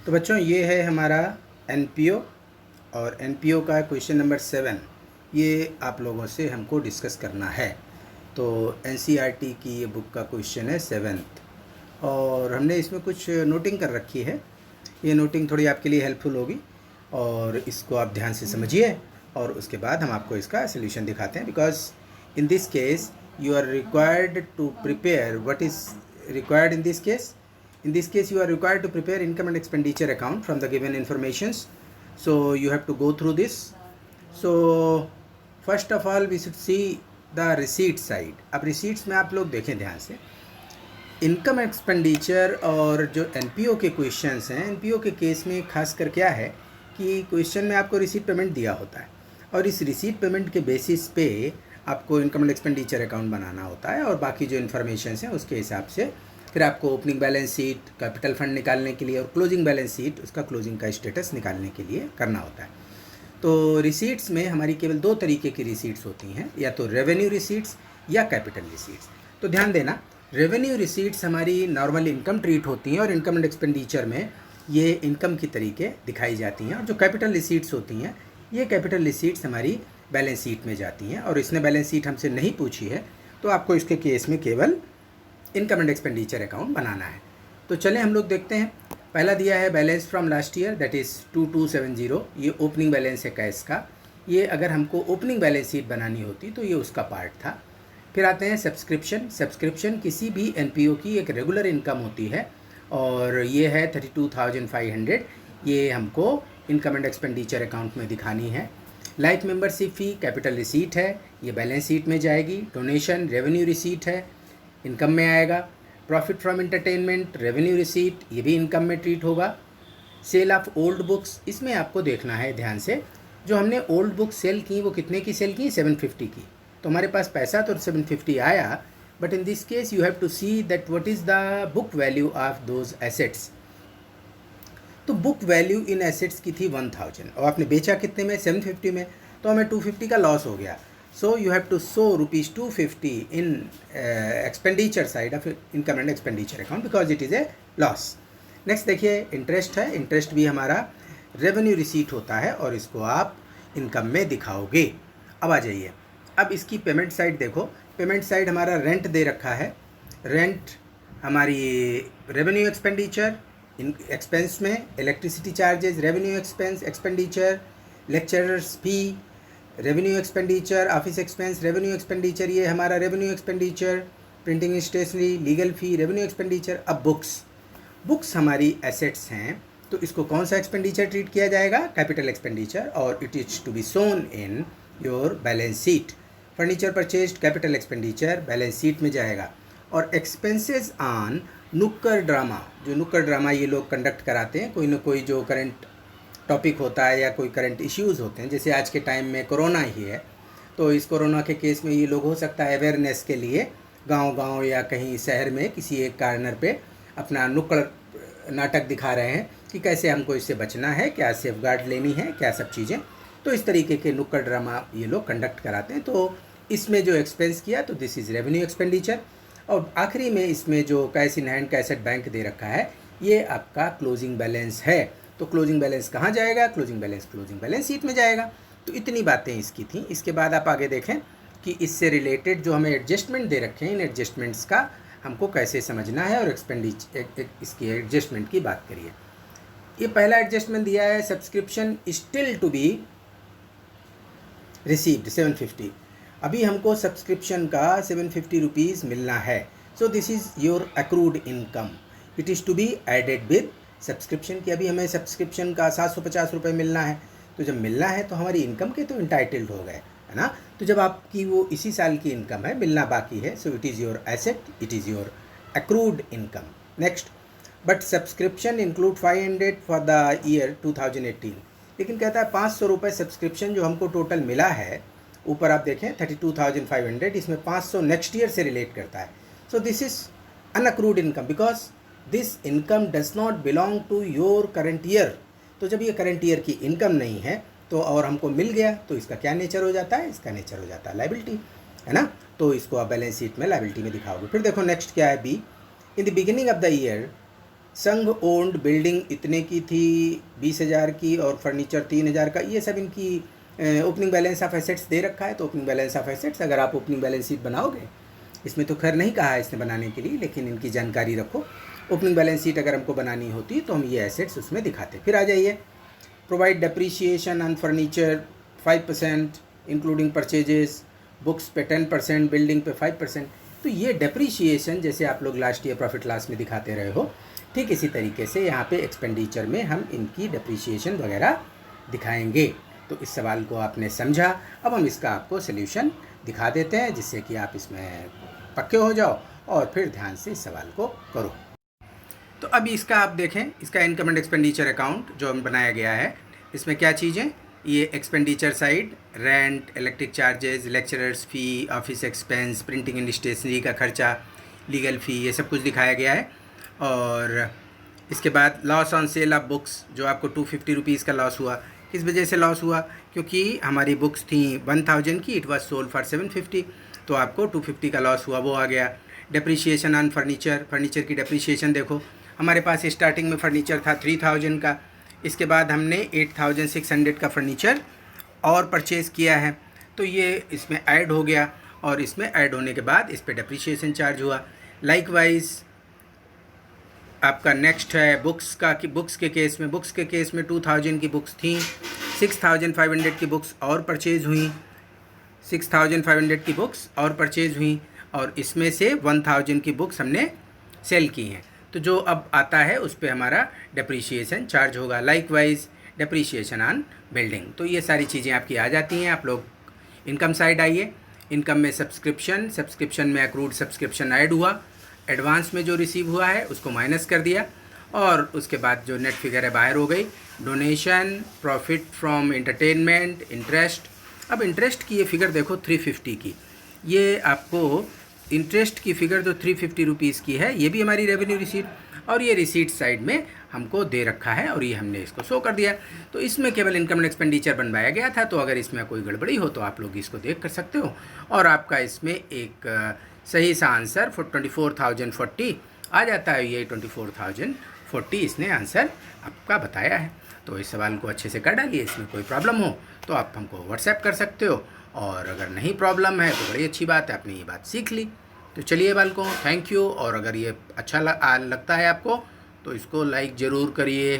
तो बच्चों ये है हमारा एनपीओ और एनपीओ का क्वेश्चन नंबर 7 ये आप लोगों से हमको डिस्कस करना है। तो एनसीईआरटी की ये बुक का क्वेश्चन है 7th और हमने इसमें कुछ नोटिंग कर रखी है। ये नोटिंग थोड़ी आपके लिए हेल्पफुल होगी और इसको आप ध्यान से समझिए और उसके बाद हम आपको इसका सोल्यूशन दिखाते हैं। Because in this case you are required to prepare what is required in this case. In this case you are required to prepare income and expenditure account from the given informations, so you have to go through this. So first of all we should see the receipt side. अब receipts में आप लोग देखें ध्यान से, income expenditure और जो NPO के क्वेश्चंस हैं, एनपीओ के केस में खास कर क्या है कि क्वेश्चन में आपको रिसीट पेमेंट दिया होता है और इस रिसीट पेमेंट के बेसिस पे आपको इनकम एंड एक्सपेंडिचर अकाउंट बनाना होता है और बाकी जो इन्फॉर्मेशन हैं उसके हिसाब से फिर आपको opening balance sheet, capital fund निकालने के लिए और क्लोजिंग बैलेंस शीट, उसका क्लोजिंग का स्टेटस निकालने के लिए करना होता है। तो रिसीट्स में हमारी केवल दो तरीके की रिसीट्स होती हैं, या तो रेवेन्यू रिसीट्स या कैपिटल रिसीट्स। तो ध्यान देना, रेवेन्यू रिसीट्स हमारी नॉर्मल इनकम ट्रीट होती हैं और इनकम एंड एक्सपेंडिचर में ये इनकम की तरीके दिखाई जाती हैं, और जो कैपिटल रिसीट्स होती हैं ये कैपिटल रिसीट्स हमारी बैलेंस शीट में जाती हैं। और इसने बैलेंस शीट हमसे नहीं पूछी है तो आपको इसके केस में केवल इनकम एंड एक्सपेंडिचर अकाउंट बनाना है। तो चलें हम लोग देखते हैं। पहला दिया है balance from last year, that is 2270। ये ओपनिंग बैलेंस है कैश का। ये अगर हमको ओपनिंग बैलेंस शीट बनानी होती तो ये उसका पार्ट था। फिर आते हैं सब्सक्रिप्शन। सब्सक्रिप्शन किसी भी एनपीओ की एक रेगुलर इनकम होती है और ये है 32,500। ये हमको इनकम एंड एक्सपेंडिचर अकाउंट में दिखानी है। लाइफ मेंबरशिप फ़ी कैपिटल रिसीट है, ये बैलेंस शीट में जाएगी। डोनेशन रेवेन्यू रिसीट है, इनकम में आएगा। Profit from entertainment revenue receipt, ये भी इनकम में ट्रीट होगा। सेल ऑफ ओल्ड बुक्स, इसमें आपको देखना है ध्यान से, जो हमने ओल्ड बुक सेल की वो कितने की सेल की, 750 की। तो हमारे पास पैसा तो 750 आया, but in this case you have to see that what is the book value of those assets. तो बुक वैल्यू इन एसेट्स की थी 1000 और आपने बेचा कितने में, 750 में, तो हमें 250 का लॉस हो गया। So you have to show ₹250 in expenditure side of income and expenditure account because it is a loss. Next देखिए इंटरेस्ट है। इंटरेस्ट भी हमारा रेवेन्यू रिसीट होता है और इसको आप इनकम में दिखाओगे। अब आ जाइए, अब इसकी पेमेंट साइड देखो। पेमेंट साइड हमारा रेंट दे रखा है। रेंट हमारी रेवेन्यू एक्सपेंडिचर, इन एक्सपेंस में electricity charges revenue expense expenditure, lecturers fee revenue expenditure, office expense revenue expenditure, ये हमारा revenue expenditure. Printing stationery legal fee revenue expenditure. अब बुक्स हमारी एसेट्स हैं तो इसको कौन सा एक्सपेंडिचर ट्रीट किया जाएगा, कैपिटल एक्सपेंडिचर, और it is to be shown in your balance sheet. Furniture purchased capital expenditure balance sheet में जाएगा। और एक्सपेंसेस ऑन नुक्कड़ ड्रामा, जो नुक्कड़ ड्रामा ये लोग कंडक्ट कराते हैं, कोई ना कोई जो करंट टॉपिक होता है या कोई करंट इश्यूज़ होते हैं, जैसे आज के टाइम में कोरोना ही है, तो इस कोरोना के केस में ये लोग हो सकता है अवेयरनेस के लिए गांव-गांव या कहीं शहर में किसी एक कॉर्नर पे अपना नुक्कड़ नाटक दिखा रहे हैं कि कैसे हमको इससे बचना है, क्या सेफगार्ड लेनी है, क्या सब चीज़ें। तो इस तरीके के नुक्कड़ ड्रामा ये लोग कंडक्ट कराते हैं। तो इसमें जो एक्सपेंस किया तो दिस इज़ रेवेन्यू एक्सपेंडिचर। और आखिरी में इसमें जो cash in hand cash at bank दे रखा है ये आपका क्लोजिंग बैलेंस है। तो क्लोजिंग बैलेंस कहाँ जाएगा, क्लोजिंग बैलेंस शीट में जाएगा। तो इतनी बातें इसकी थी। इसके बाद आप आगे देखें कि इससे रिलेटेड जो हमें एडजस्टमेंट दे रखे हैं, इन एडजस्टमेंट्स का हमको कैसे समझना है और इसकी एडजस्टमेंट की बात करिए। ये पहला एडजस्टमेंट दिया है, subscription still to be received 750। अभी हमको सब्सक्रिप्शन का 750 रुपीज़ मिलना है। So this is your accrued income, it is to be added with subscription की। अभी हमें सब्सक्रिप्शन का 750 रुपये मिलना है, तो जब मिलना है तो हमारी इनकम के तो इंटाइटल्ड हो गए, है ना। तो जब आपकी वो इसी साल की इनकम है, मिलना बाकी है, so it is your asset, it is your accrued income. Next, but subscription include 500 for the year 2018। लेकिन कहता है 500 रुपये सब्सक्रिप्शन जो हमको टोटल मिला है, ऊपर आप देखें 32,500, इसमें 500 नेक्स्ट ईयर से रिलेट करता है। So this is unaccrued income because this income does not belong to your current year. तो जब ये करंट ईयर की इनकम नहीं है तो और हमको मिल गया तो इसका क्या नेचर हो जाता है, इसका नेचर हो जाता है लायबिलिटी, है ना। तो इसको आप बैलेंस शीट में लायबिलिटी में दिखाओगे। फिर देखो नेक्स्ट क्या है, B, in the beginning of the year संघ ओन्ड बिल्डिंग इतने की थी, 20,000 की, और फर्नीचर 3,000 का। ये सब इनकी ओपनिंग बैलेंस ऑफ एसेट्स दे रखा है। तो ओपनिंग बैलेंस ऑफ एसेट्स अगर आप ओपनिंग बैलेंस शीट बनाओगे, इसमें तो खैर नहीं कहा है इसने बनाने के लिए, लेकिन इनकी जानकारी रखो। ओपनिंग बैलेंस शीट अगर हमको बनानी होती तो हम ये एसेट्स उसमें दिखाते। फिर आ जाइए, provide depreciation on furniture 5% including purchases, books पे 10%, बिल्डिंग पे 5%। तो ये डेप्रीशिएशन जैसे आप लोग लास्ट ईयर प्रॉफिट लॉस में दिखाते रहे हो, ठीक इसी तरीके से यहाँ पे एक्सपेंडिचर में हम इनकी डेप्रीशिएशन वगैरह दिखाएंगे। तो इस सवाल को आपने समझा। अब हम इसका आपको सोल्यूशन दिखा देते हैं, जिससे कि आप इसमें पक्के हो जाओ और फिर ध्यान से इस सवाल को करो। तो अभी इसका आप देखें, इसका इनकम एंड एक्सपेंडिचर अकाउंट जो हम बनाया गया है, इसमें क्या चीज़ें, ये expenditure side, rent, electric charges, lecturers fee, office expense, printing and stationery का खर्चा, लीगल फ़ी, ये सब कुछ दिखाया गया है। और इसके बाद loss on sale of books, जो आपको 250 रुपीज़ का लॉस हुआ। किस वजह से लॉस हुआ? क्योंकि हमारी बुक्स थी 1000 की, इट वाज सोल्ड फॉर 750, तो आपको 250 का लॉस हुआ, वो आ गया। डेप्रीशिएशन ऑन फर्नीचर, फर्नीचर की डेप्रीशिएशन देखो, हमारे पास स्टार्टिंग में फर्नीचर था 3000 का, इसके बाद हमने 8600 का फर्नीचर और परचेज़ किया है, तो ये इसमें ऐड हो गया, और इसमें ऐड होने के बाद इस पर डेप्रीशिएशन चार्ज हुआ। लाइकवाइज आपका नेक्स्ट है बुक्स का, कि बुक्स के केस में 2000 की बुक्स थी, 6500 की बुक्स और परचेज़ हुई, 6500 की बुक्स और परचेज़ हुई, और इसमें से 1000 की बुक्स हमने सेल की हैं। तो जो अब आता है उस पर हमारा डेप्रीशिएशन चार्ज होगा। Likewise depreciation on building. तो ये सारी चीज़ें आपकी आ जाती हैं। आप लोग इनकम साइड आइए, इनकम में सब्सक्रिप्शन में अक्रूड सब्सक्रिप्शन ऐड हुआ, एडवांस में जो रिसीव हुआ है उसको माइनस कर दिया, और उसके बाद जो नेट फिगर है बाहर हो गई। Donation, profit from entertainment, interest. अब इंटरेस्ट की ये फिगर देखो 350 की, ये आपको इंटरेस्ट की फिगर जो 350 रुपीज़ की है, ये भी हमारी रेवेन्यू रिसीट, और ये रिसीट साइड में हमको दे रखा है, और ये हमने इसको शो कर दिया। तो इसमें केवल इनकम एंड एक्सपेंडिचर बनवाया गया था, तो अगर इसमें कोई गड़बड़ी हो तो आप लोग इसको देख कर सकते हो, और आपका इसमें एक सही सा आंसर 24,040 आ जाता है। ये 24,040 इसने आंसर आपका बताया है। तो इस सवाल को अच्छे से कर डालिए। इसमें कोई प्रॉब्लम हो तो आप हमको व्हाट्सएप कर सकते हो, और अगर नहीं प्रॉब्लम है तो बड़ी अच्छी बात है, आपने ये बात सीख ली। तो चलिए बालकों, थैंक यू। और अगर ये अच्छा लगता है आपको तो इसको लाइक ज़रूर करिए।